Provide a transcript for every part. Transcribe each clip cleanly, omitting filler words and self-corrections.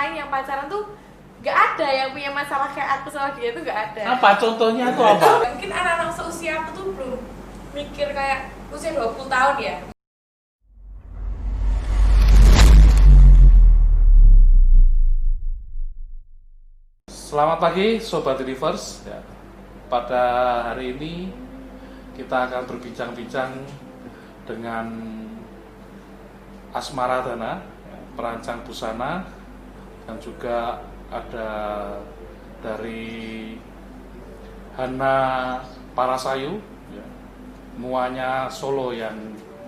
lain yang pacaran tuh nggak ada yang punya masalah kayak aku sama dia tuh nggak ada. Apa contohnya tuh apa? Mungkin anak-anak seusia aku tuh belum mikir kayak usia 20 tahun ya. Selamat pagi Sobat Universe ya. Pada hari ini kita akan berbincang-bincang dengan Asmaradana ya, perancang busana, dan juga ada dari Hana Parasayu ya, muanya Solo yang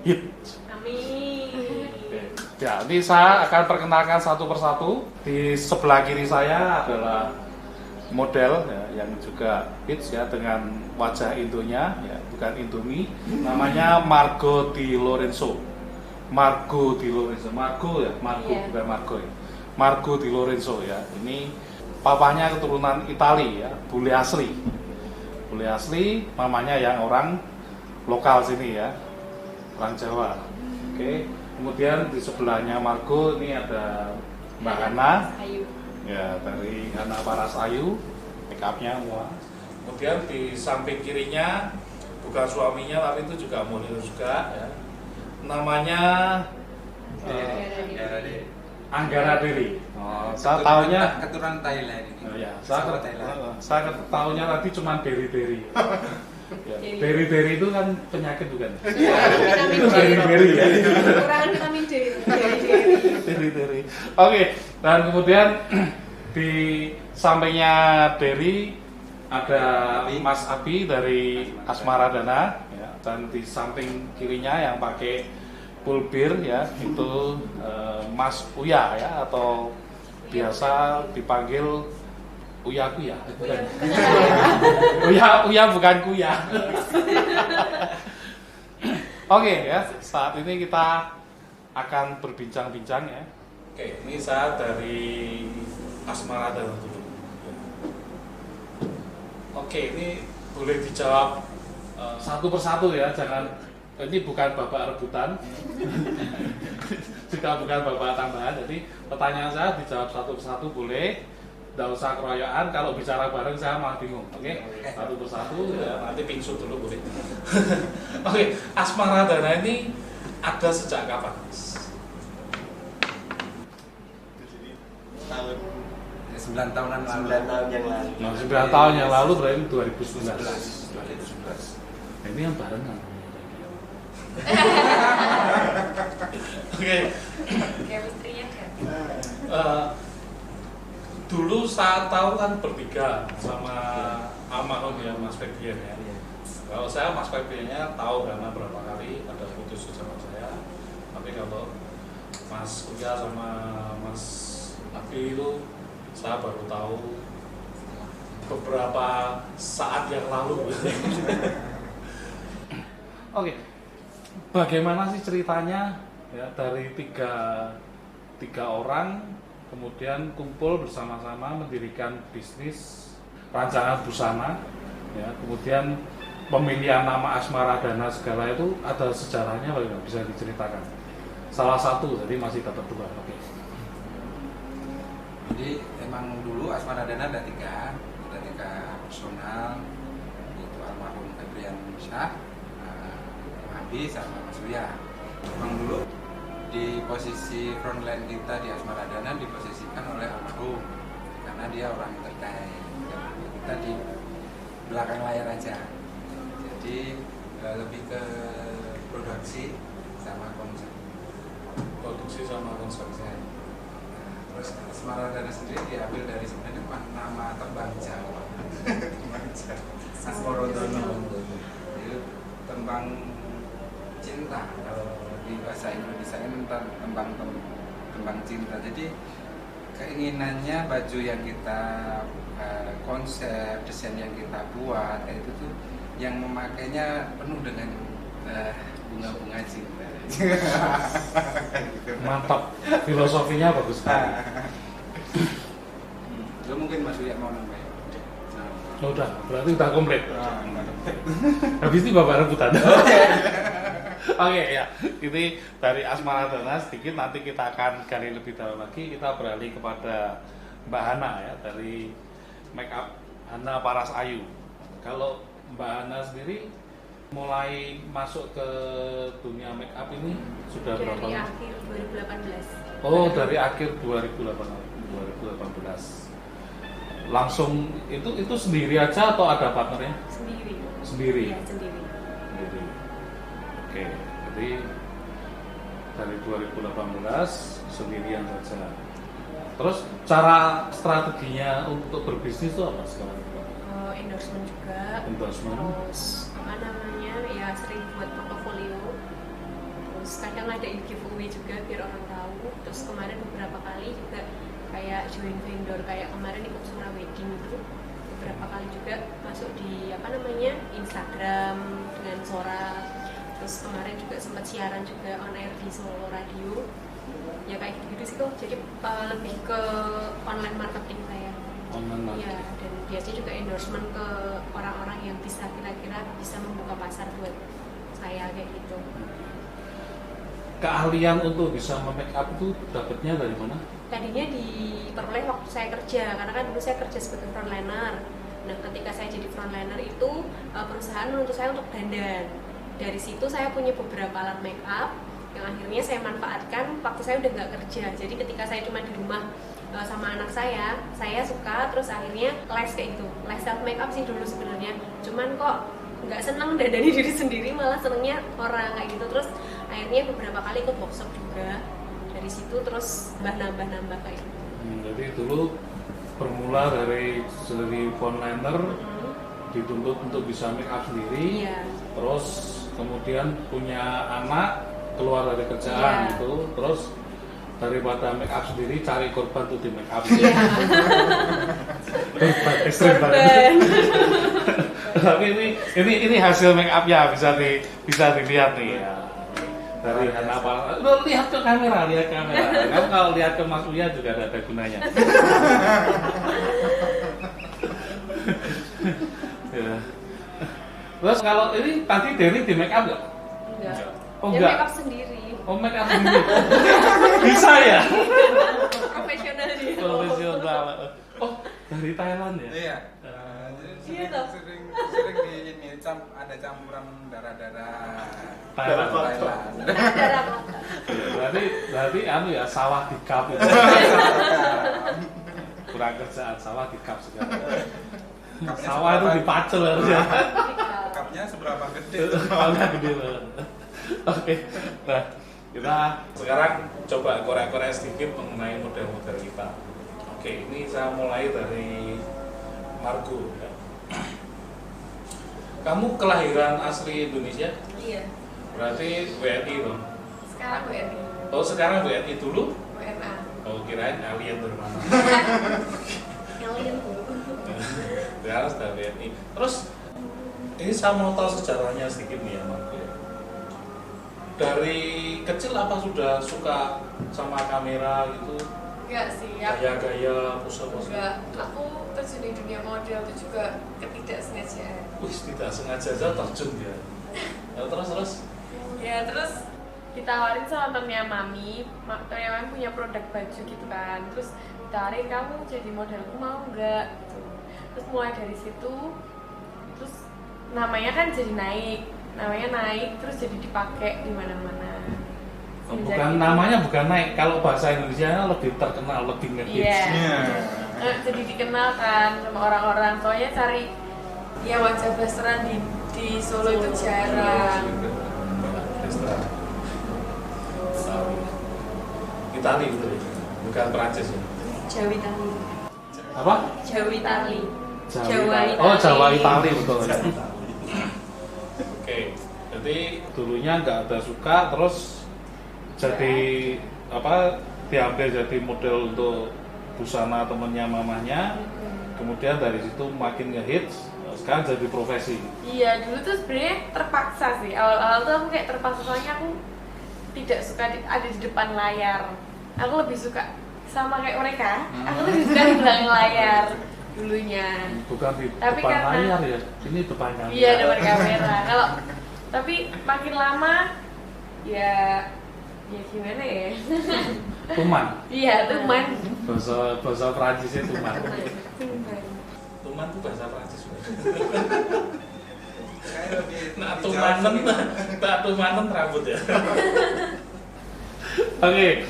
hit. Amin. Ya, ini saya akan perkenalkan satu persatu. Di sebelah kiri saya adalah model ya, yang juga hits ya dengan wajah Indonya ya, bukan Indomie, namanya Margo Di Lorenzo. Margo Di Lorenzo, Margo ya, Margo yeah. Bukan Margo ya. Margo Di Lorenzo ya. Ini papanya keturunan Itali ya, bule asli. Bule asli, mamanya yang orang lokal sini ya, orang Jawa. Oke. Kemudian di sebelahnya Margo ini ada Mbak Hana. Ya, dari Hana Parasayu, make up-nya semua. Kemudian di samping kirinya bukan suaminya tapi itu juga model juga ya. Namanya Anggara Dewi. Oh, saya tahunya keturunan Thailand ini. Oh ya, saya tahunya tadi cuma Deri. Ya, Deri itu kan penyakit bukan? Itu Deri ya. Kekurangan vitamin D. Deri. Oke, dan kemudian di sampingnya Deri ada Mas Abi dari Asmaradana ya, dan di samping kirinya yang pakai pulbir ya itu Mas Uya ya, atau biasa dipanggil Uya Kuya. Uya bukan Kuya. Oke ya, saat ini kita akan berbincang-bincang ya. Oke, ini saya dari Asmaradana dulu. Oke, ini boleh dijawab satu persatu ya, jangan ini bukan bapak rebutan, juga bukan bapak tambahan. Jadi pertanyaan saya dijawab satu persatu boleh. Nggak usah keroyokan, kalau bicara bareng saya malah bingung. Oke, satu persatu ya, nanti pingsu dulu boleh. Oke, Asmaradana ini ada sejak kapan? Tahun 9 tahunan lalu. 9 tahun yang lalu. Nah, 9 tahun yang lalu berarti 2019. Nah, ini yang barengan. Oke. Chemistry-nya kan. Dulu saya tahu kan bertiga sama almarhum ya Mas Febian ya. Kalau saya Mas Febiannya tahu karena berapa kali ada putus sama saya. Tapi kalau Mas Uya sama Mas Abi itu saya baru tahu beberapa saat yang lalu. Oke, bagaimana sih ceritanya ya dari tiga orang kemudian kumpul bersama-sama mendirikan bisnis rancangan busana ya, kemudian pemilihan nama Asmaradana segala itu ada sejarahnya, bagaimana bisa diceritakan? Salah satu, jadi masih dapat 2. Oke. Jadi emang dulu Asmaradana ada tiga personal, yaitu almarhum Febrian Syah, Abi sama Mas Uya. Emang dulu di posisi frontline kita di Asmaradana diposisikan oleh almarhum karena dia orang terkait. Kita di belakang layar aja. Jadi lebih ke produksi sama konsep. Terus Asmaradana sendiri diambil dari sebenarnya nama tembang Jawa. Asmaradana itu tembang cinta. Kalau di bahasa Indonesia ini tembang cinta. Jadi keinginannya baju yang kita konsep desain yang kita buat itu tuh yang memakainya penuh dengan bunga-bunga cinta. Mantap, filosofinya bagus sekali. Lo mungkin Mas Uya mau nambahin? Oh, udah, berarti udah komplit. Habis ini bapak rebutan. Oke ya, ini dari Asmaradana sedikit, nanti kita akan gali lebih dalam lagi. Kita beralih kepada Mbak Hana ya, dari Make Up Hana Paras Ayu. Kalau Mbak Hana sendiri mulai masuk ke dunia make up ini sudah berapa Dari lama? akhir 2018. Oh, dari akhir 2018. Langsung itu sendiri aja atau ada partnernya? Sendiri. Sendiri. Iya, sendiri. Sendiri. Oke, jadi dari 2018 sendirian saja. Terus cara strateginya untuk berbisnis itu apa sekarang? Endorsement juga. Endorsement. Terus apa namanya? Ya sering buat portofolio. Terus kadang ada giveaway juga biar orang tahu. Terus kemarin beberapa kali juga kayak join vendor, kayak kemarin ikut Sura Wedding itu beberapa kali juga masuk di apa namanya Instagram dengan Sora. Terus kemarin juga sempat siaran juga on air di Solo Radio. Ya kayak gitu sih kok. Jadi lebih ke online marketing saya. Online marketing. Iya, dan biasanya juga endorsement ke orang-orang yang bisa kira-kira bisa membuka pasar buat saya kayak gitu. Keahlian untuk bisa make up itu dapatnya dari mana? Tadinya diperoleh waktu saya kerja, karena kan dulu saya kerja sebagai frontliner. Nah, ketika saya jadi frontliner itu perusahaan menuntut saya untuk dandan. Dari situ saya punya beberapa alat make up yang akhirnya saya manfaatkan waktu saya udah nggak kerja. Jadi ketika saya cuma di rumah sama anak saya suka, terus akhirnya les kayak gitu, les self make up sih dulu sebenarnya. Cuman kok nggak seneng dandani diri sendiri, malah senengnya orang kayak gitu. Terus akhirnya beberapa kali ikut workshop juga. Dari situ terus nambah kayak gitu. Jadi dulu bermula dari frontliner, dituntut untuk bisa make up sendiri. Iya. Terus kemudian punya anak, keluar dari kerjaan Iya. gitu, terus daripada make up sendiri cari korban tuh di make up. Iya. Ekstrim banget. Tapi ini hasil make upnya bisa dilihat nih ya. Dari Hana Paras. Lo lihat ke kamera. Kamu kalau lihat ke Mas Uya juga ada gunanya. Ya. Terus kalau ini tadi Denny di make up nggak? Enggak. Oh, Ya enggak. make up sendiri. Oh, make up sendiri. Bisa ya? Profesional dia. Profesional. Oh, dari Thailand ya? Iya. Iya Jadi toh. sering di ini ada campuran darah-darah Thailand. Darah mata. Berarti anu ya, sawah di cup itu. Kurang kerjaan, sawah di cup sekarang. Sawah itu dipacel harusnya. Cupnya seberapa gede? Sawahnya gede banget. Oke, nah kita sekarang coba korek-korek sedikit mengenai model-model kita. Oke, ini saya mulai dari Margo. Ya. Kamu kelahiran asli Indonesia? Iya. Berarti WNI dong? Sekarang WNI. Oh, sekarang WNI dulu? WNA. Oh, kirain alien dari mana? Alien dulu. Sekarang sudah WNI. Terus ini saya mau tahu sejarahnya sedikit nih ya, Margo. Dari kecil apa sudah suka sama kamera gitu? Enggak sih, aku Gaya-gaya pose-pose? enggak. Aku terjun di dunia model itu juga ketidaksengajaan. Wih, tidak sengaja aja terjun dia. Nah, terus Ya terus ditawarin sama temennya mami punya produk baju gitu kan, terus ditawarin kamu jadi modelku mau nggak gitu. Terus mulai dari situ, terus namanya kan jadi naik terus jadi dipakai di mana-mana. oh, bukan namanya bukan naik, kalau bahasa Indonesia lebih terkenal, lebih ngehits. Iya. Jadi dikenal kan sama orang-orang, soalnya cari ya wajah blasteran di Solo itu jarang. Itali gitu, bukan Perancis ya? Jawi Tali. Apa? Jawi Tali. Jawa Itali. Oh, Jawa Itali betul. Oke, jadi dulunya nggak ada suka, terus jadi apa? Diambil jadi model untuk busana temennya mamanya. Kemudian dari situ makin ngehits, sekarang jadi profesi. iya dulu tuh sebenarnya terpaksa sih, awal-awal tuh aku kayak terpaksa, soalnya aku tidak suka ada di depan layar. Aku lebih suka sama kayak mereka, aku lebih suka di belakang layar dulunya. Bukan di Tapi depan karena- layar ya, ini depan kamera. Iya, depan kamera. Tapi makin lama Ya gimana ya? Tuman. Iya, teman. Bahasa Prancisnya tuman. Teman. Tuman itu bahasa Prancis. Kayak lebih Nak dijawab tumanen rambut ya. Oke,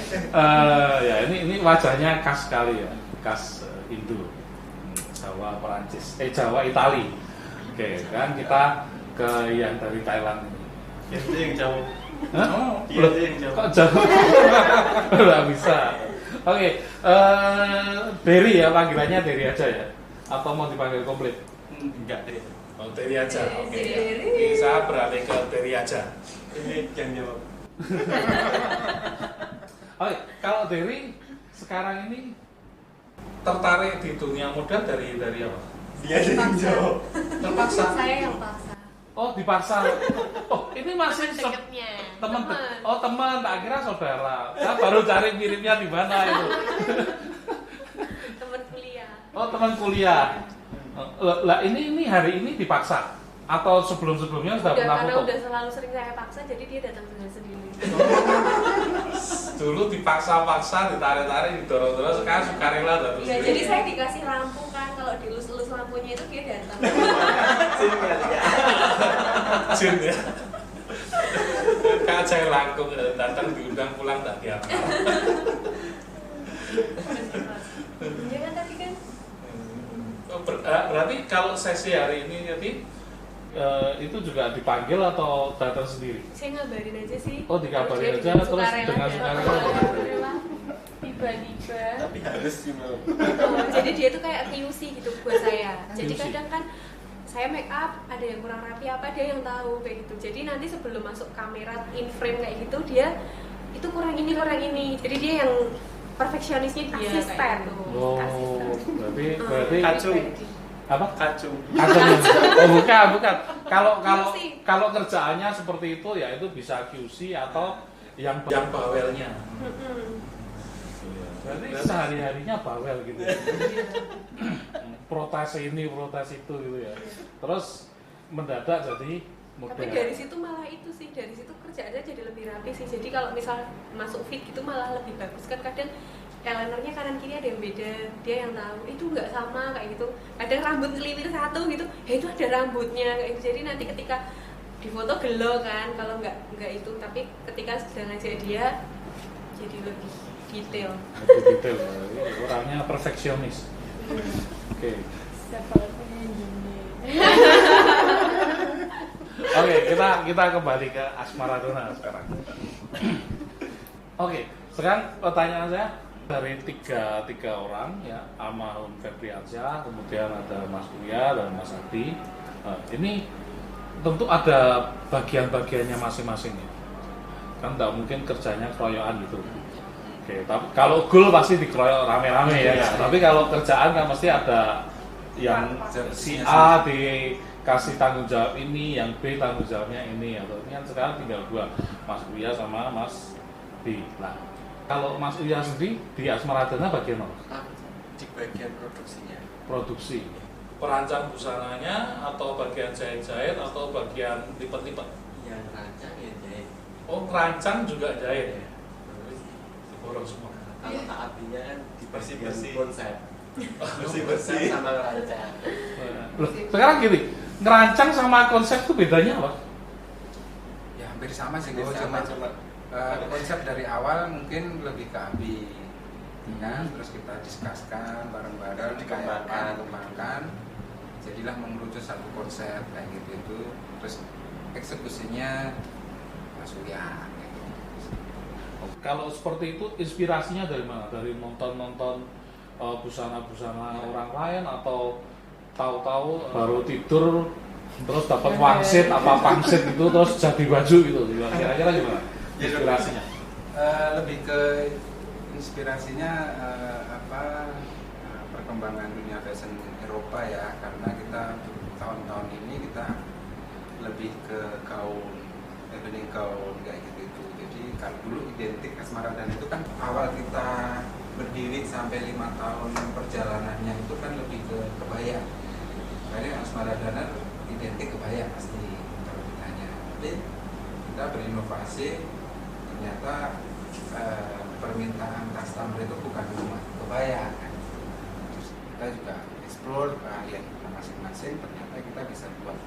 ya ini wajahnya khas sekali ya, khas Indo, Jawa Perancis, Jawa Itali. Oke, kan kita ke yang dari Thailand ini. Itu yang jauh. Hah? Iya, Loh, itu yang jauh. kok jauh? Nggak bisa. Oke, Derry ya, panggilannya Derry aja ya? Atau mau dipanggil komplit? Enggak deh. Oh, Derry aja, oke. Derry. Oke, saya beralih ke Derry aja. Ini yang jawab. Oke, kalau Derry sekarang ini tertarik di dunia model dari apa? Dia yang jawab. Terpaksa. Saya yang paksa. Oh, dipaksa. Oh, ini masih Teman deketnya. teman. Oh, teman. Tak kira saudara. Saya baru cari miripnya di mana itu. Teman kuliah. Oh, teman kuliah. Lah ini hari ini dipaksa atau sebelum-sebelumnya sudah pernah Karena foto? udah selalu sering saya paksa, jadi dia datang sendiri. Dulu dipaksa-paksa, ditarik-tarik, didorong-dorong, sekarang sukarela datang Iya, sendiri. jadi saya dikasih lampu kan, kalau dilus-lus lampunya itu dia datang. Sini kali ya. Jun ya. Kak saya langkung datang diundang pulang tak diantar. Iya kan tadi kan? Berarti kalau sesi hari ini jadi itu juga dipanggil atau datang sendiri? Saya ngabarin aja sih. Oh, dikabarin Terus dia aja, terus dengan sukarela. Tiba-tiba. Tapi harus sih mau. Jadi dia tuh kayak QC gitu buat saya. Jadi QC. kadang kan saya make up ada yang kurang rapi apa dia yang tahu kayak gitu. Jadi nanti sebelum masuk kamera in frame kayak gitu dia itu kurang ini. Jadi dia yang perfeksionisnya dia Asisten. kayak gitu. Oh, Asisten. berarti Kacung. apa? Kacung. Kacung. Oh, bukan. Kalau QC. kalau kerjaannya seperti itu ya itu bisa QC atau yang bawelnya. Mm-mm. Berarti sehari-harinya bawel gitu. Ya. Protes ini, protes itu gitu ya. Terus mendadak jadi model. Tapi dari situ malah itu sih, dari situ kerjaannya jadi lebih rapi sih. Jadi kalau misal masuk fit gitu malah lebih bagus kan. Kadang eyelinernya kanan kiri ada yang beda, dia yang tahu itu nggak sama kayak gitu. Kadang rambut ngeliwir satu gitu, ya itu ada rambutnya kayak gitu. Jadi nanti ketika di foto gelo kan, kalau nggak itu. Tapi ketika sudah ngajak dia jadi lebih detail. Lebih detail. Orangnya perfeksionis. Oke. Siapa yang gini? Oke, kita kembali ke Asmaradona sekarang. Oke, sekarang pertanyaan saya dari tiga orang ya, almarhum Febriansyah, kemudian ada Mas Uya dan Mas Adi. Ini tentu ada bagian-bagiannya masing-masing ya. Kan tidak mungkin kerjanya keroyokan gitu. Oke, tapi kalau goal pasti dikeroyok rame-rame ya. Tapi kalau kerjaan kan mesti ada yang si A dikasih tanggung jawab ini, yang B tanggung jawabnya ini. Atau ini kan sekarang tinggal dua, Mas Uya sama Mas B. Nah, kalau Mas Uya sendiri di Asmaradana bagian apa? Di bagian produksinya. Produksi. Perancang busananya atau bagian jahit-jahit atau bagian lipat-lipat? Yang rancang ya jahit. Oh, rancang juga jahit ya. Diborong semua. Kalau tak artinya kan di bagian Bersih-bersih. konsep. Bersih-bersih. Sama rancang. Loh, sekarang gini, ngerancang sama konsep itu bedanya apa? Ya hampir sama sih, Oh, cuma cuma konsep dari awal mungkin lebih ke Abi, kan? Terus kita diskuskan bareng-bareng, dikembangkan, jadilah mengerucut satu konsep kayak gitu. Terus eksekusinya Mas Uya. Kayak gitu. Kalau seperti itu inspirasinya dari mana? Dari nonton-nonton busana-busana orang lain atau tahu-tahu baru tidur terus dapat wangsit apa pangsit gitu terus jadi baju gitu. Kira-kira gimana? Inspirasinya? Lebih ke inspirasinya perkembangan dunia fashion Eropa ya, karena kita tahun-tahun ini kita lebih ke gaun, evening gaun kayak gitu. Jadi kalau dulu identik Asmaradana itu kan awal kita berdiri sampai 5 tahun perjalanannya itu kan lebih ke kebaya. Makanya Asmaradana identik kebaya pasti kalau ditanya. Tapi kita berinovasi ternyata permintaan customer itu bukan cuma kebaya kan. Terus kita juga explore keahlian kita masing-masing, ternyata kita bisa buat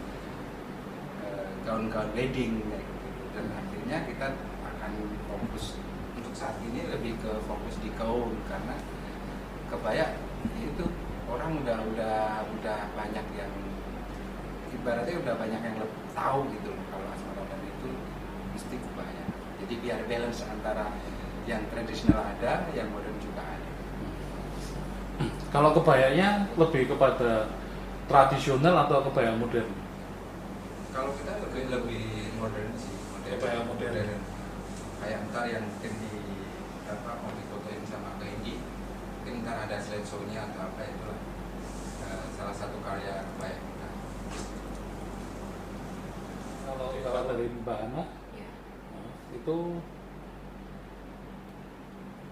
gaun-gaun wedding kayak gitu. Dan akhirnya kita akan fokus untuk saat ini lebih ke fokus di gaun, karena kebaya itu orang udah banyak yang ibaratnya udah banyak yang tahu gitu loh, kalau Asmara Dan itu mesti kebaya. Jadi biar balance antara yang tradisional ada, yang modern juga ada. Kalau kebayanya lebih kepada tradisional atau kebaya modern? Kalau kita lebih modern sih, Kebaya modern. Kayak ntar yang mungkin mau difotoin sama Kendi, mungkin ntar ada slideshow-nya atau apa itu lah. Salah satu karya kebaya kita. Kalau ibarat dari Mbak Ana, Ya. itu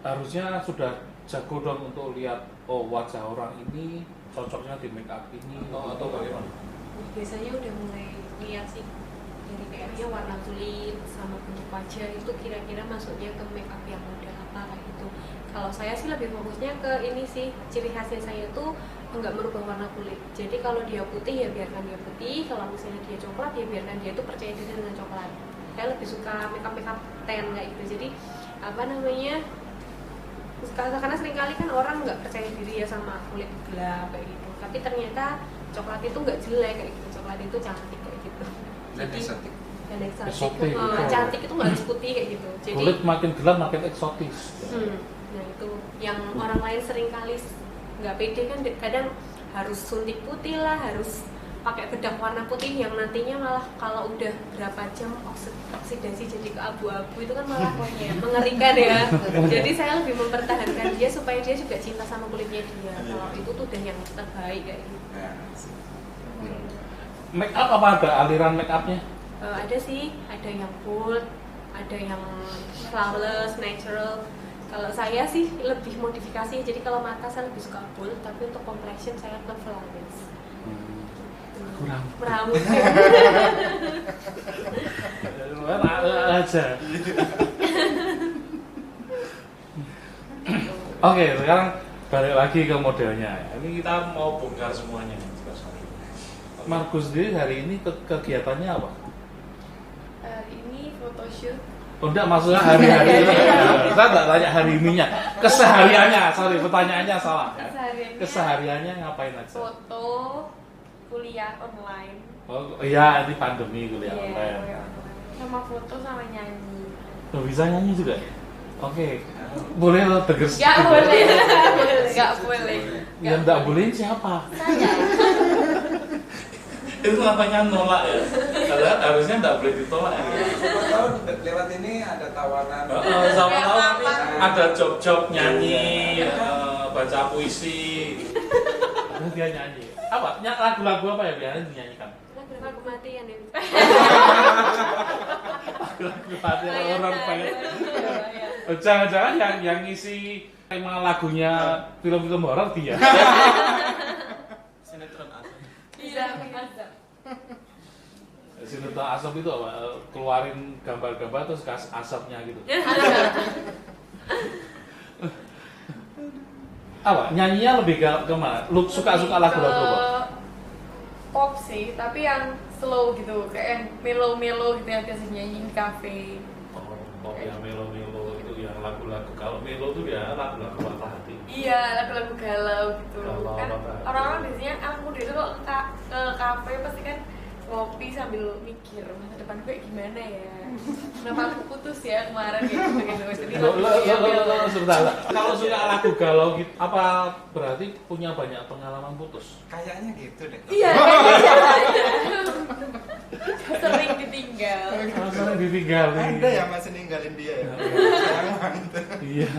harusnya sudah jago dong untuk lihat wajah orang ini cocoknya di make up ini atau bagaimana? Biasanya udah mulai lihat sih dari kayaknya warna kulit sama bentuk wajah itu kira-kira masuknya ke make up yang model apa kayak gitu. Kalau saya sih lebih fokusnya ke ini sih, ciri khasnya saya tuh enggak merubah warna kulit. Jadi kalau dia putih ya biarkan dia putih, kalau misalnya dia coklat ya biarkan dia tuh percaya diri dengan coklat. Saya lebih suka make up tan kayak gitu. Jadi apa namanya, karena seringkali kan orang nggak percaya diri ya sama kulit gelap kayak gitu, tapi ternyata coklat itu nggak jelek kayak gitu, coklat itu cantik kayak gitu. Dan Jadi eksotik. dan eksotik, Eksotik, cantik itu nggak harus putih kayak gitu. Jadi Kulit makin gelap makin eksotis. nah itu yang orang lain seringkali nggak pede kan, kadang harus suntik putih lah, harus pakai bedak warna putih yang nantinya malah kalau udah berapa jam oksidasi jadi ke abu-abu, itu kan malah mengerikan ya. Jadi saya lebih mempertahankan dia supaya dia juga cinta sama kulitnya dia. Kalau itu tuh udah yang terbaik kayak gitu. Make up apa ada aliran make upnya? Ada sih, ada yang bold, ada yang flawless, natural. Kalau saya sih lebih modifikasi, jadi kalau mata saya lebih suka bold, tapi untuk complexion saya ke flawless. Rambut. Luar aja. Oke, sekarang balik lagi ke modelnya. Ini kita mau bongkar semuanya. Markus sendiri hari ini kegiatannya apa? Hari ini photoshoot. Oh, enggak, maksudnya hari-hari ini. Saya enggak tanya hari ininya. Kesehariannya, sorry, pertanyaannya salah. Kesehariannya ngapain aja? Foto, kuliah online. Oh iya, ini pandemi kuliah Iya, online. kuliah online. Sama foto sama nyanyi. Oh, bisa nyanyi juga? Oke. Boleh lo tegas. Gak boleh. Gak boleh. Yang enggak boleh siapa? Saya. Itu namanya nolak ya. Padahal harusnya enggak boleh ditolak ya. Siapa tahu lewat ini ada tawaran. Sama tahu Kayak nanti apa? ada job-job nyanyi, baca puisi. Terus dia nyanyi. Apa? Lagu-lagu apa ya biasanya dinyanyikan? Lagu kematian ya. Lagu mati orang pengen. Jangan-jangan yang ngisi tema lagunya film-film horor dia. Sinetron asal. Bisa bisa. Sinetron asap itu apa? Keluarin gambar-gambar terus kasih asapnya gitu. Apa? Nyanyinya lebih ke mana? Lu suka-suka lagu-lagu apa? Pop sih, tapi yang slow gitu, kayak yang melo-melo gitu yang biasa nyanyiin di kafe. Oh, yang melo-melo itu yang lagu-lagu. Kalau melo itu ya lagu-lagu patah hati. Iya, lagu-lagu galau gitu. Galau, Kan patah hati. orang-orang biasanya anak muda itu kalau ke kafe pasti kan ngopi sambil mikir masa depan gue gimana ya. Kenapa aku putus ya kemarin gitu gitu. Jadi Sebentar. Kalau suka lagu galau gitu, apa berarti punya banyak pengalaman putus? Kayaknya gitu deh. iya, kayaknya. Sering ditinggal. Sering ditinggalin. Ada yang masih ninggalin dia ya. Iya.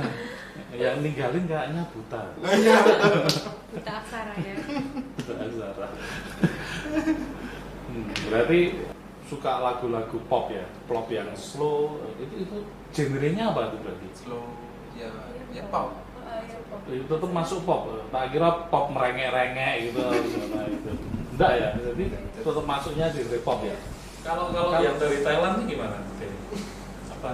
Yang ninggalin kayaknya buta. Buta aksara ya. Buta aksara. Berarti suka lagu-lagu pop ya, pop yang slow. Itu genrenya apa tuh berarti? Slow, ya pop. Itu tetap masuk pop. Tak kira pop merengek-rengek gitu. Gitu. Enggak ya, jadi tetap masuknya genre pop ya. Kalau yang dari Thailand ini gimana? Apa?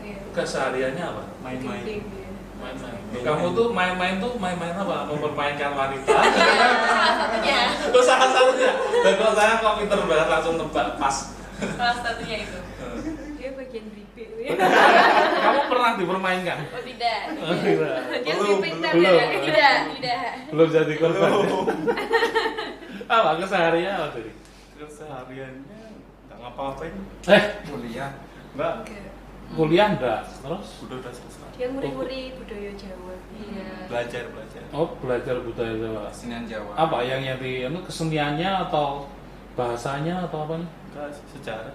Iya. Kesehariannya apa? Main-main. Gending, ya. Main-main. Kamu tuh main-main apa? Mempermainkan wanita. Salah satunya. Itu salah satunya. Dan kalau saya kok pinter banget langsung nebak pas. Salah satunya itu. Dia bagian bibir. Kamu pernah dipermainkan? Oh tidak. Oh, tidak. Dia Belum, pintar belum. ya. Tidak. Belum jadi korban. Apa kesehariannya apa tadi? Kesehariannya nggak ngapa-ngapain. Kuliah. Enggak, Kuliah enggak? Terus? udah selesai. Dia nguri-nguri budaya Jawa. Iya. Belajar. Oh, belajar budaya Jawa. Kesenian Jawa. Apa yang di keseniannya atau bahasanya atau apanya? Enggak, sejarah.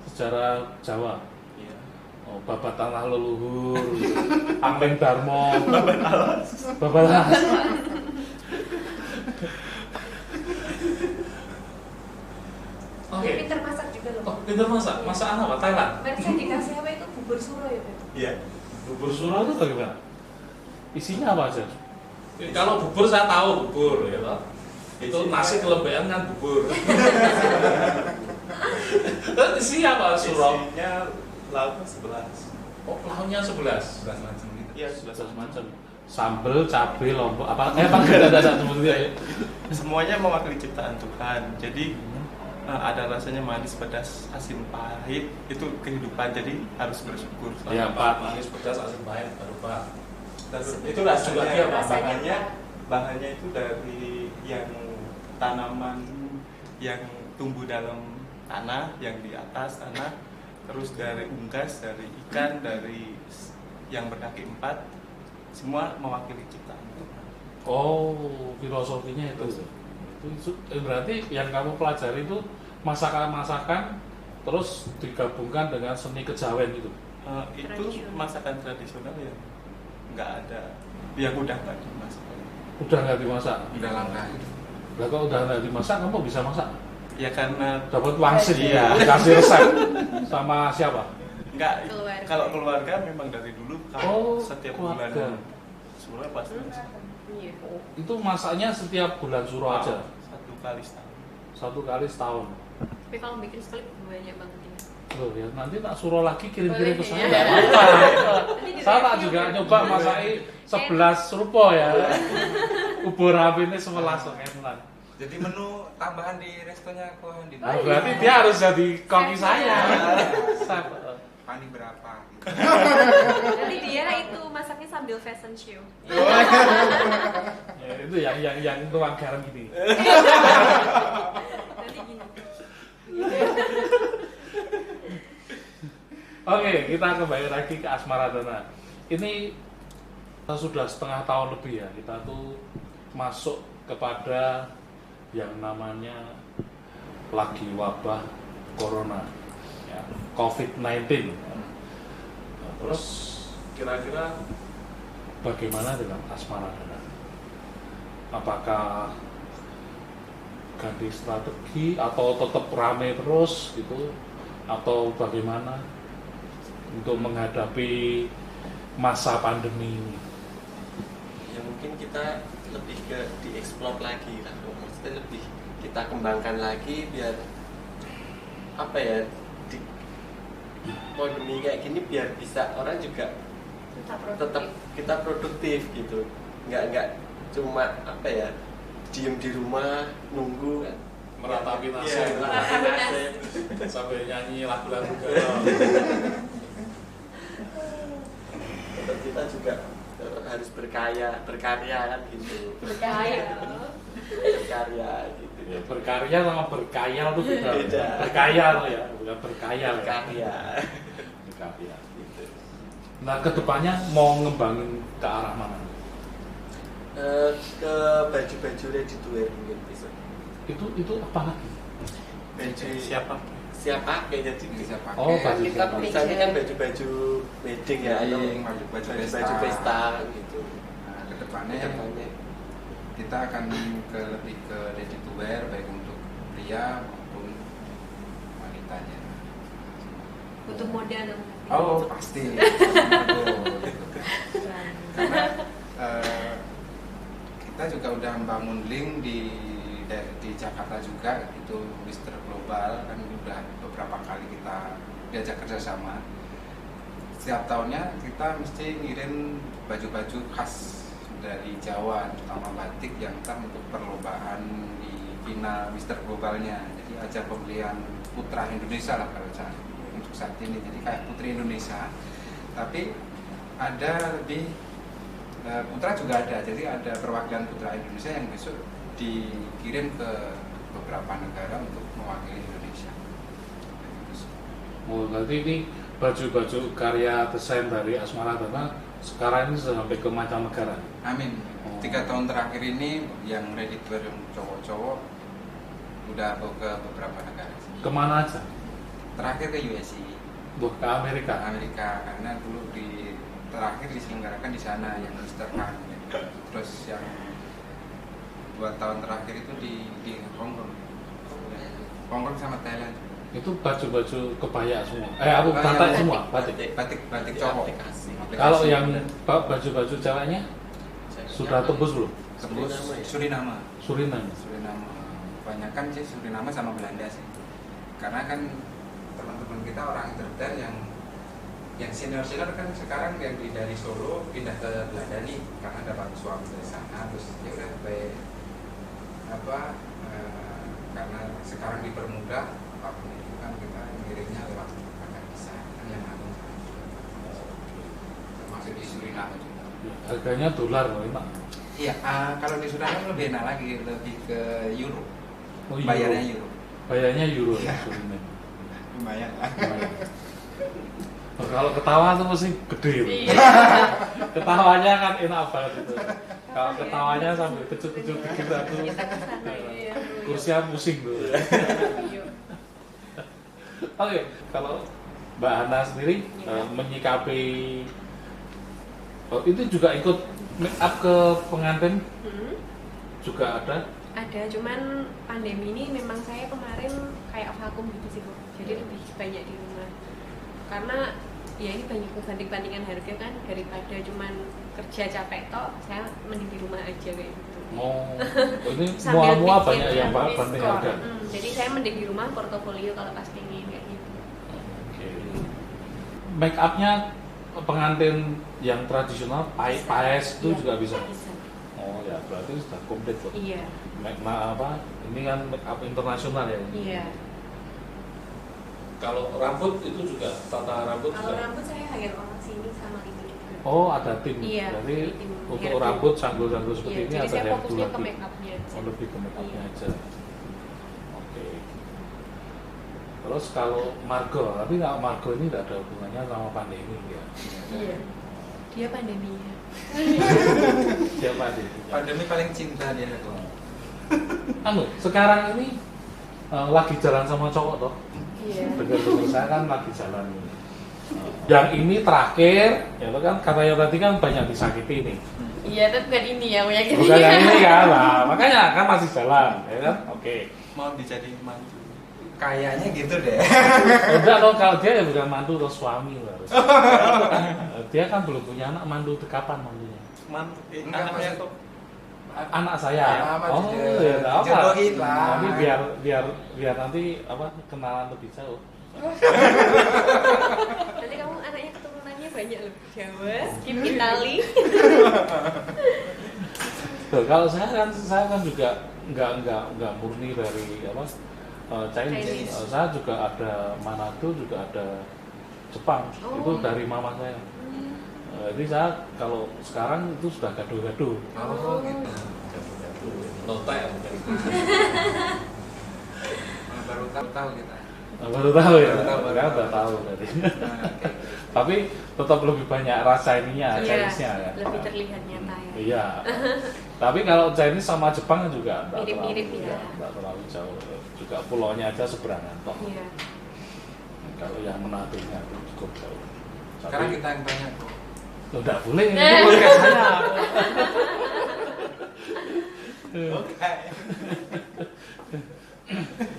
Sejarah Jawa. Iya. Oh, babat tanah leluhur, Ampeng Darmo, babat alas. Dia pintar masak juga loh. Oh, pintar masak. Masakan apa? Thailand. Kemarin saya dikasih apa itu bubur suro ya, Beb? Iya. Bubur surau itu bagaimana? Isinya apa aja? Kalau bubur saya tahu bubur, ya toh. Itu nasi kelebihan kan bubur. Terus isinya apa surau? Isinya lauknya 11. Oh, lauknya 11. 11 macam gitu. Iya, 11 11 macam. Sambel, cabai, lombok, apa? Apa enggak ada seperti itu. Semuanya mewakili ciptaan Tuhan. Jadi ada rasanya manis, pedas, asin, pahit. Itu kehidupan. Jadi harus bersyukur. Ya, Pak, manis, pedas, asin, pahit, baru Pak. Itu rasanya Rasanya, Rasanya, bahannya itu dari yang tanaman yang tumbuh dalam tanah, yang di atas tanah, terus dari unggas, dari ikan, dari yang berkaki 4, semua mewakili ciptaan Tuhan. Oh, filosofinya itu. Berarti yang kamu pelajari itu masakan-masakan terus digabungkan dengan seni kejawen itu. Itu Tradisional. masakan tradisional yang nggak ada, yang udah nggak dimasak. Udah nggak dimasak. Udah langka gitu. Lah kalau udah nggak dimasak, kamu bisa masak? Ya karena Dapat wangsit Iya. dikasih resep sama siapa? nggak, Keluarga. kalau keluarga memang dari dulu Oh, kalau setiap bulan keluarga. sebulan pasti masak. Iya. Itu masaknya setiap bulan suro aja, 1 kali setahun. 1 kali setahun. Tapi kalau bikin sekali banyak banget ya. Loh ya, nanti tak suruh lagi kirim-kirim ke Boleh, saya. ya. Nggak apa-apa. Nanti Saya tak direview. juga nyoba masaki 11 rupo ya. Ubur ini 11 enak. Jadi menu tambahan di restonya Ko Handi. Nah, berarti dia harus jadi koki saya. Chef. Pani berapa gitu. Nanti dia itu masaknya sambil fashion show. Ya, itu yang tuang garam gitu. Nanti gini. Oke, kita kembali lagi ke Asmaradana. Ini sudah setengah tahun lebih ya kita tuh masuk kepada yang namanya lagi wabah corona, ya, COVID-19. Nah, terus kira-kira bagaimana dengan Asmaradana? Apakah ganti strategi atau tetap rame terus gitu, atau bagaimana untuk menghadapi masa pandemi ini? Ya mungkin kita lebih ke dieksplor lagi lah, maksudnya lebih kita kembangkan lagi biar apa ya, di pandemi kayak gini biar bisa orang juga tetap kita produktif gitu, nggak cuma apa ya, diem di rumah nunggu kan, Meratapi nasib. Iya, meratapi nasib. Sampai nyanyi lagu-lagu galau. Tetap kita juga harus berkarya kan gitu, Berkaya. berkarya gitu. Ya, berkarya sama berkaya itu beda. Beda. Berkaya loh ya, bukan berkaya. Berkarya. Berkarya. Gitu. Nah, kedepannya mau ngembangin ke arah mana? Ke baju-baju ready to wear mungkin bisa. Itu apa lagi? Baju Siap pakai jadi Bisa pakai. Oh, baju kita siap pakai. misalnya kan baju-baju wedding ya, atau baju baju pesta gitu. Nah, kedepannya Kedepannya kita akan lebih ke ready to wear baik untuk pria maupun wanitanya. Butuh modal. Oh pasti. Karena kita juga udah membangun link di Jakarta juga, itu Mister Global kan udah beberapa kali kita diajak kerjasama. setiap tahunnya kita mesti ngirim baju-baju khas dari Jawa, terutama batik yang ntar untuk perlombaan di final Mister Globalnya. Jadi ajang pembelian putra Indonesia lah kalau untuk saat ini. Jadi kayak Putri Indonesia, tapi ada lebih putra juga ada. Jadi ada perwakilan putra Indonesia yang besok dikirim ke beberapa negara untuk mewakili Indonesia. Oh, berarti ini baju-baju karya desain dari Asmaradana sekarang ini sudah sampai ke mancanegara. Amin. 3 tahun terakhir ini yang ready to wear yang cowok-cowok udah ke beberapa negara. Kemana aja? Terakhir ke USA. Ke Amerika. Karena dulu terakhir diselenggarakan di sana yang Mister Kan. Terus yang 2 tahun terakhir itu di Hong Kong sama Thailand. Itu baju-baju kebaya semua. Aku batik semua, batik cowok. Kalau yang baju-baju ceweknya sudah tembus belum? Tembus Suriname. Kebanyakan sih Suriname sama Belanda sih. Karena kan teman-teman kita orang interdar yang senior kan sekarang yang dari Solo pindah ke Belanda nih karena dapat suami dari sana, terus ya udah karena sekarang dipermudah apapun itu kan kita ngirimnya lewat kakak bisa kan yang agung termasuk di Suriname juga. Harganya dolar loh Pak. Iya, kalau di Suriname lebih enak lagi, lebih ke euro. Oh, euro. Bayarnya euro Ya, Suriname. Lumayan lah. Kalau ketawa tuh mesti gede. Ketawanya kan enak banget itu. Kalau ketawanya sambil kecut-kecut dikit tuh. Kursinya pusing tuh. Oke, kalau Mbak Hana sendiri menyikapi itu juga ikut make up ke pengantin juga ada? Ada, cuman pandemi ini memang saya kemarin kayak vakum gitu sih kok. Jadi lebih banyak di rumah. Karena ya ini banyak banding-bandingan harga kan, daripada cuman kerja capek tok, saya mending di rumah aja kayak gitu. Ini mua banyak yang banding harga. Jadi saya mending di rumah portofolio kalau pas pengen kayak gitu. Make upnya pengantin yang tradisional, paes itu juga bisa. Oh ya, berarti sudah komplit kok. Iya. Ini kan make up internasional ya. Iya. Kalau rambut itu juga tata rambut. Kalau rambut saya hire orang sini sama itu juga. Oh, ada tim. Iya. Jadi tim untuk rambut sanggul-sanggul seperti ini jadi ada saya yang fokusnya ke make upnya aja. Oh, lebih ke make upnya aja. Oke. Terus kalau Margo, tapi nggak Margo ini nggak ada hubungannya sama pandemi ya? Iya. Dia pandeminya. Dia pandemi. Pandemi paling cinta dia kok. Sekarang ini lagi jalan sama cowok toh? Iya. Dengar saya kan lagi jalan ini. Yang ini terakhir, ya kan katanya tadi kan banyak disakiti nih. Iya, tapi bukan ini ya, yang ini. Bukan yang ini kan, nah, makanya kan masih jalan, ya kan? Oke. Mau dijadiin mantu. Kayaknya gitu deh. Udah dong, kalau dia ya bukan mantu atau suami harus. Dia kan belum punya anak, mantu kapan mantunya? Anaknya tuh Anak saya. Oh, ya tahu. Jodohin lah. Tapi biar nanti kenalan lebih jauh. Nanti kamu anaknya keturunannya banyak loh. Jawa, Skip, Itali. Kalau saya kan juga nggak murni dari Chinese. Saya juga ada Manado, juga ada Jepang. Itu dari mama saya. Jadi saya kalau sekarang itu sudah gaduh-gaduh. Oh gitu. Notek. Baru tahu kita. Baru tahu ya. Baru tahu tadi. Tapi tetap lebih banyak rasa ininya, Chinese-nya ya. Lebih terlihat nyata ya. Iya. Tapi kalau Chinese sama Jepang juga mirip-mirip ya. Enggak terlalu jauh. Juga pulaunya aja seberangan toh. Iya. Kalau yang Manado-nya cukup jauh. Sekarang kita yang tanya kok. Enggak boleh, itu podcast saya. Oke.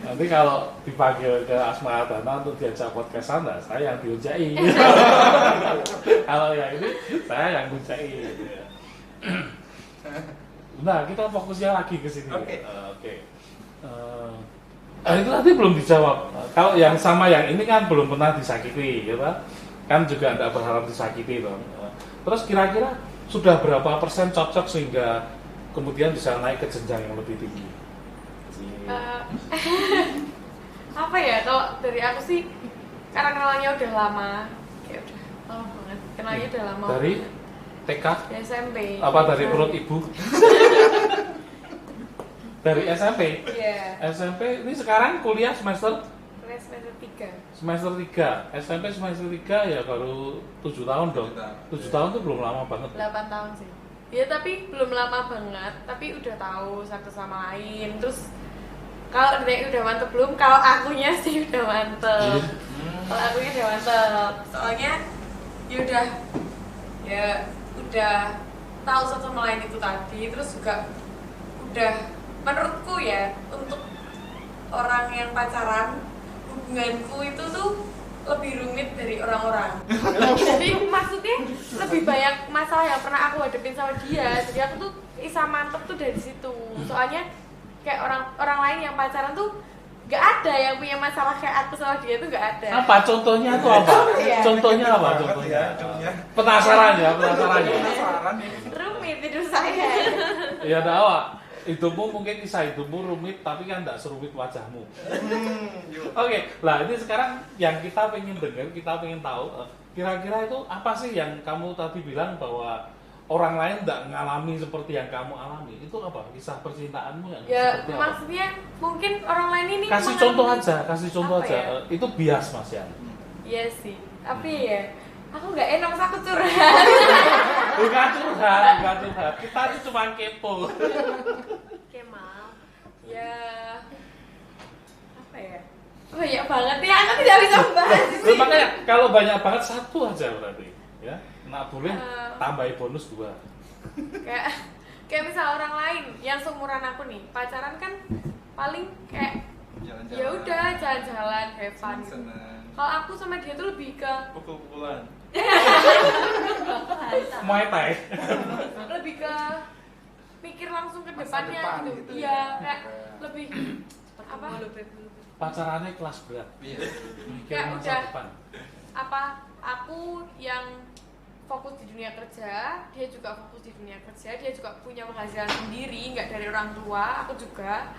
Nanti kalau dipanggil ke Asmaradana untuk diajak podcast Anda, saya yang diujai. Kalau yang ini, saya yang diujai. Nah, kita fokusnya lagi ke sini. Oke. Itu tadi belum dijawab. Kalau yang sama yang ini kan belum pernah disakiti, ya Pak. kan juga tidak berharap disakiti dong. Terus kira-kira sudah berapa persen cocok sehingga kemudian bisa naik ke jenjang yang lebih tinggi? Apa ya, kalau dari aku sih karena kenalnya udah lama, kayak udah lama banget, kenalnya udah lama Dari banget. TK? Di SMP. Apa dari perut ibu? Dari SMP? Iya. SMP ini sekarang kuliah semester Semester 3. semester 3. SMP semester 3 ya baru 7 tahun dong. 7 tahun tuh belum lama banget. 8 tahun sih. Ya tapi belum lama banget, tapi udah tahu satu sama lain. Terus kalau dia udah mantep belum? Kalau akunya sih udah mantep. Kalau akunya udah mantep. Soalnya ya udah tahu satu sama lain itu tadi, terus juga udah menurutku ya untuk orang yang pacaran hubunganku itu tuh lebih rumit dari orang-orang. Jadi maksudnya lebih banyak masalah yang pernah aku hadapin sama dia. Jadi aku tuh bisa mantep tuh dari situ. Soalnya kayak orang lain yang pacaran tuh gak ada yang punya masalah kayak aku sama dia tuh gak ada. Apa contohnya tuh apa? Iya. Contohnya apa? Contohnya. Penasaran ya. Rumit hidup saya. Ya tahu. Hidupmu mungkin kisah hidupmu rumit tapi kan tidak serumit wajahmu. Oke, lah ini sekarang yang kita pengen dengar, kita pengen tahu kira-kira itu apa sih yang kamu tadi bilang bahwa orang lain tidak mengalami seperti yang kamu alami. Itu apa? Kisah percintaanmu yang Ya seperti apa? maksudnya mungkin orang lain ini Kasih mengalami- contoh aja. Apa ya? Itu bias Mas ya. Iya sih, tapi ya aku nggak enak pas aku curhat. Bukan curhat. Kita itu cuma kepo. Kemal, ya apa ya? Banyak banget ya, aku tidak bisa membahas Loh, sih. makanya kalau banyak banget satu aja berarti, ya. Nah boleh Eh. tambahin bonus 2. Kayak misal orang lain yang seumuran aku nih, pacaran kan paling kayak Jalan-jalan. ya udah jalan-jalan, have fun. Seneng. Kalau aku sama dia tuh lebih ke Pukul-pukulan. Muay Thai. lebih ke mikir langsung ke Masa depannya depan gitu. gitu Iya, ya. kayak lebih apa? Pacarannya kelas berat. Iya. Mikir Kayak masa udah. depan. Apa aku yang fokus di dunia kerja, dia juga fokus di dunia kerja, dia juga punya penghasilan sendiri, nggak dari orang tua, aku juga.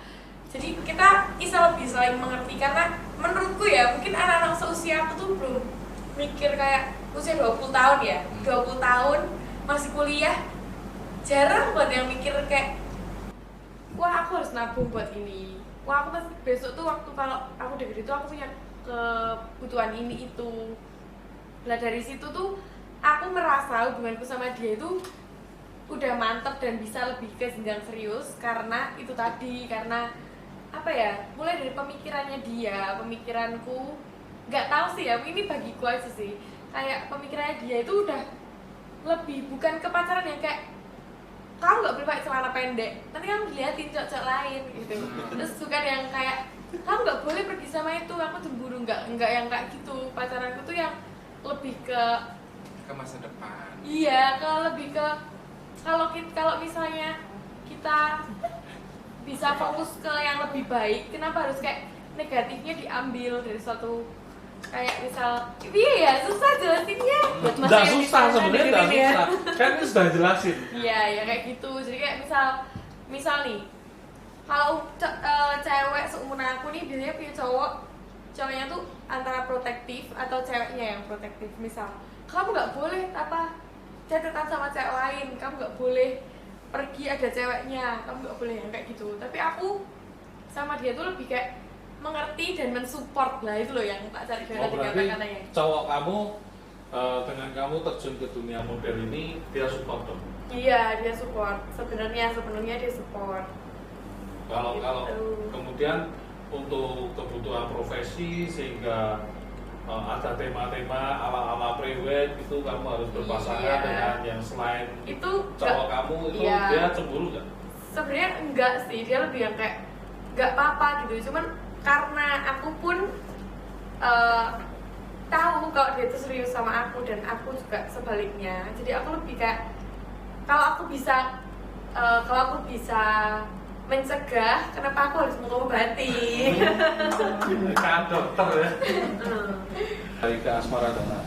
Jadi kita bisa lebih saling mengerti karena menurutku ya mungkin anak-anak seusia aku tuh belum mikir kayak usia 20 tahun ya. 20 tahun masih kuliah, jarang banget yang mikir kayak Wah, aku harus nabung buat ini. Wah, aku pasti besok tuh waktu kalau aku udah gede tuh aku punya kebutuhan ini itu. Nah dari situ tuh aku merasa hubunganku sama dia itu udah mantep dan bisa lebih ke jenjang serius karena itu tadi, karena apa ya, mulai dari pemikirannya dia, pemikiranku nggak tahu sih ya, ini bagiku aja sih, kayak pemikirannya dia itu udah lebih bukan ke pacaran yang kayak kamu nggak boleh pakai celana pendek, nanti kamu diliatin cowok-cowok lain gitu. Terus bukan yang kayak kamu nggak boleh pergi sama itu, aku cemburu, nggak yang kayak gitu. Pacaranku tuh yang lebih ke masa depan. iya, lebih ke kalau misalnya kita bisa fokus ke yang lebih baik, kenapa harus kayak negatifnya diambil dari suatu kayak misal iya ya susah jelasinnya buat mas Nggak yang susah misalnya sebenarnya, nggak dengerin ya. susah. Kan ini sudah jelasin. Iya ya kayak gitu, jadi kayak misal nih kalau cewek seumuran aku nih biasanya punya cowoknya tuh antara protektif atau ceweknya yang protektif. Misal kamu nggak boleh catatan sama cewek lain, kamu nggak boleh pergi ada ceweknya, kamu nggak boleh yang kayak gitu. Tapi aku sama dia tuh lebih kayak mengerti dan mensupport lah, itu loh yang tak cari dari Berarti kata-katanya. cowok kamu dengan kamu terjun ke dunia model ini dia support dong. Iya dia support, sebenarnya dia support. Kalau Gitu. kemudian untuk kebutuhan profesi sehingga ada tema-tema ala-ala prewed itu kamu harus berpasangan Iya. dengan yang selain Itu cowok kamu itu iya. dia cemburu nggak? Sebenarnya enggak sih, dia lebih yang kayak enggak apa-apa gitu. Cuman karena aku pun tahu kalau dia itu serius sama aku dan aku juga sebaliknya. Jadi aku lebih kayak kalau aku bisa mencegah, kenapa aku harus mengobati? Kan dokter ya. Dari ke Asmara Dana.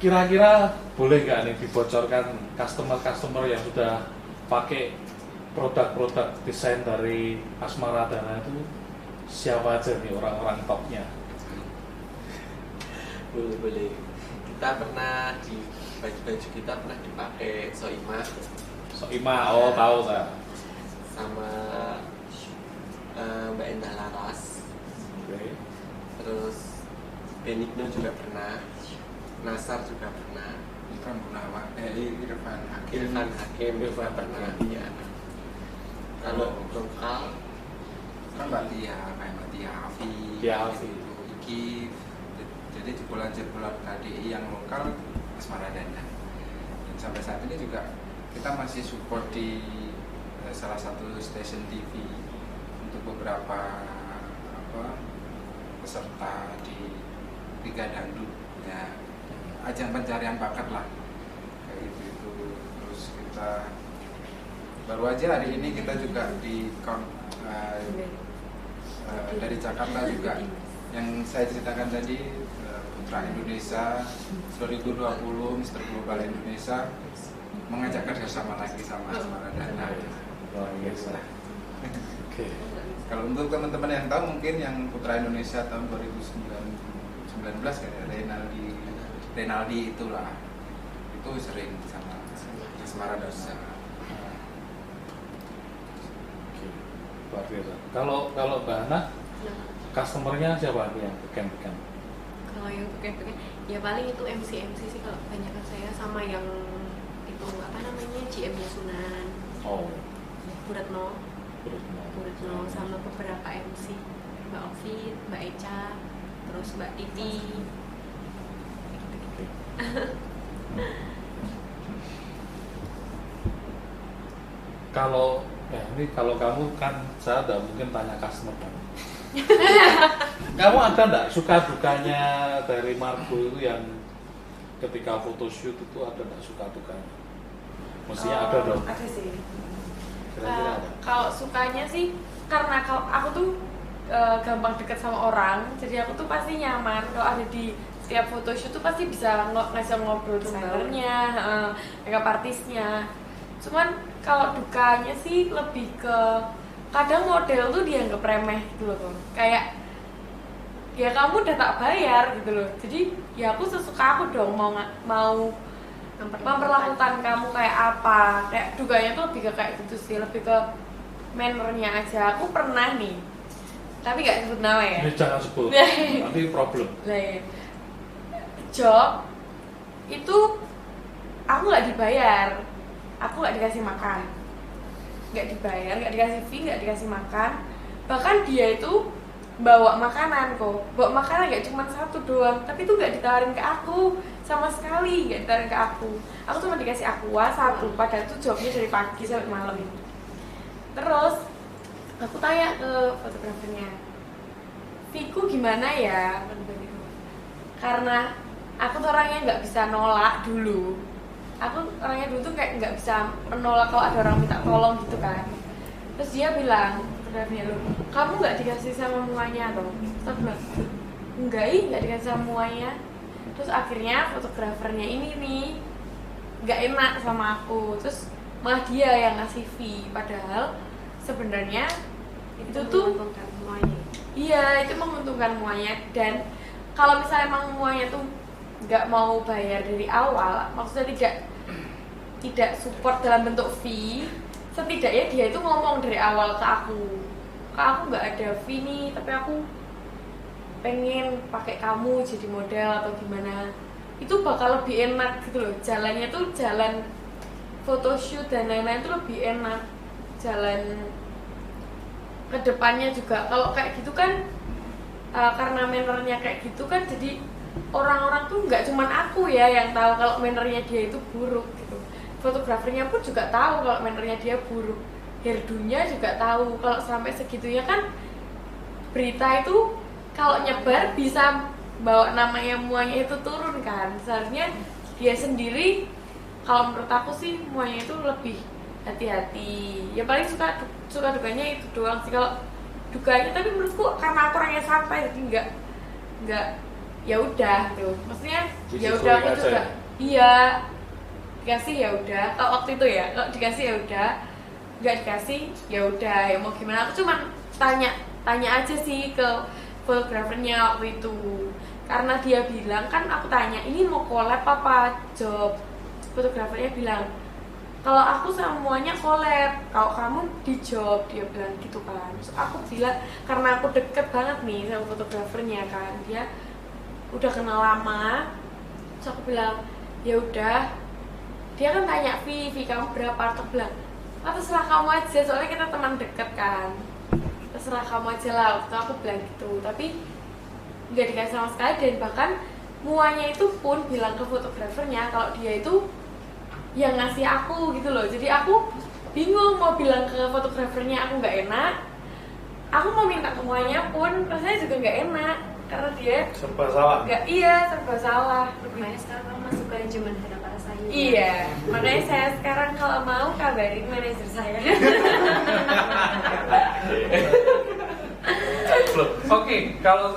kira-kira boleh nggak nih dibocorkan customer yang sudah pakai produk-produk desain dari Asmaradana itu siapa aja nih orang-orang topnya? Boleh. Kita pernah di baju-baju kita pernah dipakai Soimah, oh tahu saya. sama Mbak Endah Laras. Oke. Terus Benigno juga pernah, Nasar juga pernah, Irfan Hakim juga pernah. Ya. Kalau lokal kan Mbak Tia Afi, itu Iki. Jadi di bulan KDI yang lokal Asmaradana. Dan sampai saat ini juga kita masih support di salah satu stasiun TV untuk beberapa peserta di Liga Dangdut, ya ajang pencarian bakat lah kayak gitu. Terus kita baru aja hari ini kita juga dari Jakarta juga yang saya ceritakan tadi, Putra Indonesia 2020 Mr. Global Indonesia mengajak kerjasama lagi sama Asmaradana. Luar biasa. Oke. Kalau untuk teman-teman yang tahu mungkin yang Putra Indonesia tahun 2019 kan ya, Renaldi itulah, itu sering sama Asmaradana. Luar biasa. Kalau Mbak Hana, customernya siapa yang beken-beken? Kalau yang beken-beken ya paling itu MC sih kalau kebanyakan saya, sama yang itu apa namanya GM-nya Sunan. Oh, Bu Retno Retno. sama beberapa MC, Mbak Ovi, Mbak Eca, terus Mbak Titi. Oke. Kalau ini kalau kamu kan saya tidak mungkin tanya customer kan. Kamu ada enggak suka dukanya dari Margo itu yang ketika photoshoot itu ada enggak suka dukanya? Mestinya ada dong. Ada sih. Kira-kira ada. Kalau sukanya sih karena kalau aku tuh gampang deket sama orang, jadi aku tuh pasti nyaman kalau ada di setiap photoshoot tuh pasti bisa ngasih ngobrol desainernya, makeup artisnya. Cuman kalau dukanya sih lebih ke kadang model tuh dianggap remeh gitu loh, kayak ya kamu udah tak bayar gitu loh, jadi ya aku sesuka aku dong mau memperlakukan kamu kayak apa. Kayak dukanya tuh lebih ke kayak gitu sih, lebih ke mannernya aja. Aku pernah nih, tapi gak sebut nama ya. Ini jangan sebut, nanti problem. Job itu aku nggak dibayar, aku nggak dikasih makan, nggak dibayar, nggak dikasih fee, nggak dikasih makan. Bahkan dia itu bawa makanan kok, bawa makanan nggak cuma satu doang, tapi itu nggak ditawarin ke aku sama sekali, nggak ditawarin ke aku. Aku cuma dikasih aqua satu, padahal itu jobnya dari pagi sampai malam. Terus aku tanya ke fotografernya, fee-ku gimana ya? Karena aku tuh orangnya nggak bisa nolak dulu. Aku orangnya dulu tuh kayak nggak bisa menolak kalau ada orang minta tolong gitu kan. Terus dia bilang, fotografernya, loh, kamu nggak dikasih sama muanya atau? Terus aku bilang, nggak dikasih sama muanya. Terus akhirnya fotografernya ini nih nggak enak sama aku. Terus malah dia yang ngasih fee, padahal sebenarnya itu tuh iya, itu menguntungkan muanya. Dan kalau misalnya emang muanya tuh nggak mau bayar dari awal, maksudnya tidak support dalam bentuk fee, setidaknya dia itu ngomong dari awal ke aku, Kak, aku nggak ada fee nih, tapi aku pengen pakai kamu jadi model atau gimana. Itu bakal lebih enak gitu loh, jalannya tuh jalan photoshoot dan lain-lain tuh lebih enak, jalan kedepannya juga. Kalau kayak gitu kan karena mannernya kayak gitu kan, jadi orang-orang tuh nggak cuman aku ya yang tahu kalau mannernya dia itu buruk gitu. Fotografernya pun juga tahu kalau mannernya dia buruk. Hairdo-nya juga tahu. Kalau sampai segitunya kan berita itu kalau nyebar bisa bawa namanya muanya itu turun kan. Seharusnya dia sendiri, kalau menurut aku sih muanya itu lebih hati-hati. Ya paling suka dukanya itu doang sih. Kalau dukanya, tapi menurutku karena aku orangnya santai, jadi nggak ya udah tuh, maksudnya Which ya is udah going aku aja juga ya? iya dikasih ya udah, kalau waktu itu ya kalau dikasih ya udah, nggak dikasih ya udah, ya mau gimana. Aku cuma tanya aja sih ke fotografernya waktu itu, karena dia bilang kan, aku tanya ini mau collab apa job, fotografernya bilang kalau aku semuanya collab, kalau kamu di job, dia bilang gitu kan. Terus aku bilang karena aku deket banget nih sama fotografernya kan, dia udah kenal lama. Terus aku bilang ya udah, dia kan tanya Vi kamu berapa, aku bilang terserah kamu aja, soalnya kita teman deket kan, terserah kamu aja lah. Waktu aku bilang gitu, tapi nggak dikasih sama sekali. Dan bahkan muanya itu pun bilang ke fotografernya kalau dia itu yang ngasih aku gitu loh. Jadi aku bingung mau bilang ke fotografernya aku nggak enak, aku mau minta ke muanya pun rasanya juga nggak enak karena dia serba salah. nggak, iya serba salah. Makanya sekarang kamu masuk ke Anjuman Hana Parasayu. Iya, makanya saya sekarang kalau mau kabarin manajer saya. Loh, oke, kalau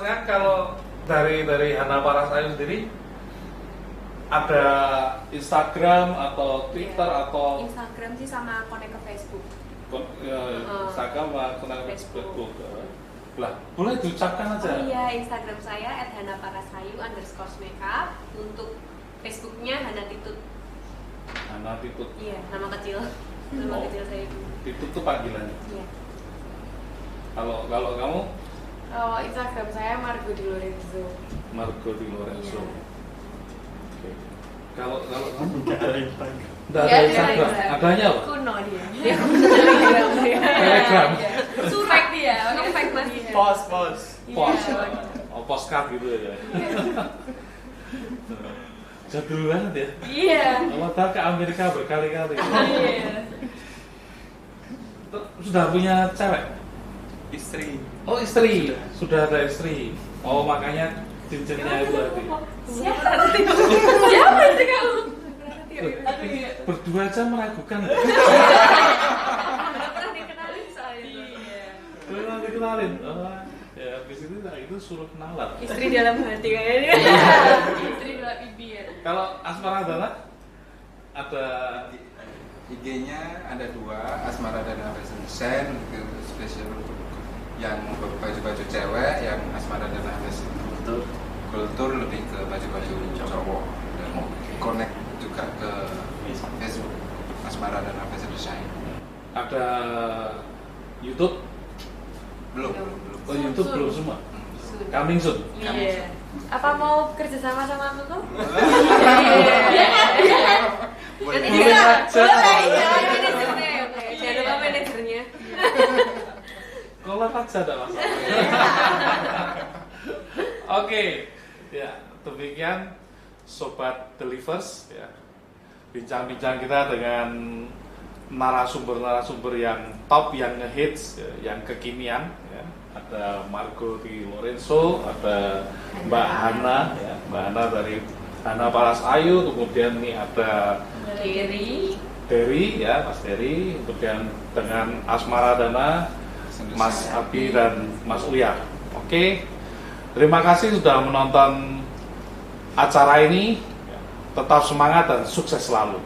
dari Hana Parasayu sendiri ada Instagram atau Twitter atau Instagram sih sama connect ke Facebook. Instagram atau Facebook. Lah, boleh diucapkan Oh aja. iya, Instagram saya @hanaparasayu_makeup. Untuk Facebooknya Hana Titut. Hana Titut. Iya, nama kecil. Nama Oh. kecil saya itu. Titut tuh panggilannya. Iya. Kalau kamu Kalau Instagram saya Margo Di Lorenzo. Margo Di Lorenzo. Iya. Oke. Kalau kamu Nggak ada yang panggil. nggak Iya, ada ada Instagram. Instagram. Adanya apa? Kuno dia. Dia Telegram dia. Telegram. Fake dia. Emang fake, Mas? Iya. Pos. Pos. Iya. Oh, postcard gitu ya. Jadul banget ya. Iya. Padahal ke Amerika berkali-kali. Iya. Sudah punya cewek? Istri. Oh, istri. Sudah ada istri. Oh, makanya cincinnya itu tadi. Siapa sih kamu? Loh, ini berdua aja meragukan. Pernah dikenalin soalnya. Iya. Belum nanti kenalin. Oh, ya habis itu suruh kenalan. Istri dalam hati kayaknya. Istri dalam bibir. Kalau Asmaradana ada IG-nya ada 2, Asmaradana Fashion Design untuk spesial untuk yang baju-baju cewek, yang Asmaradana Fashion Kultur lebih ke baju-baju cowok, dan connect juga ke Facebook Asmaradana Fashion Design. ada YouTube. Belum. Oh, YouTube belum semua. Sun. Coming soon. Iya. Apa mau kerja sama aku tuh? Iya kan? Iya kan? Boleh. Nanti Boleh bisa. aja. Boleh ya manajernya. Oke. Iya. Jangan lupa manajernya. Kalau aja ada masalah. Oke, ya demikian Sobat Delivers ya, bincang-bincang kita dengan narasumber-narasumber yang top, yang ngehits, ya, yang kekinian. Ya. Ada Margo Di Lorenzo, ada Mbak Hana, ya, Mbak Hana dari Hana Parasayu, kemudian ini ada Dery, ya Mas Dery, kemudian dengan Asmaradana, Mas Abi dan Mas Uya. Oke, terima kasih sudah menonton acara ini. Tetap semangat dan sukses selalu.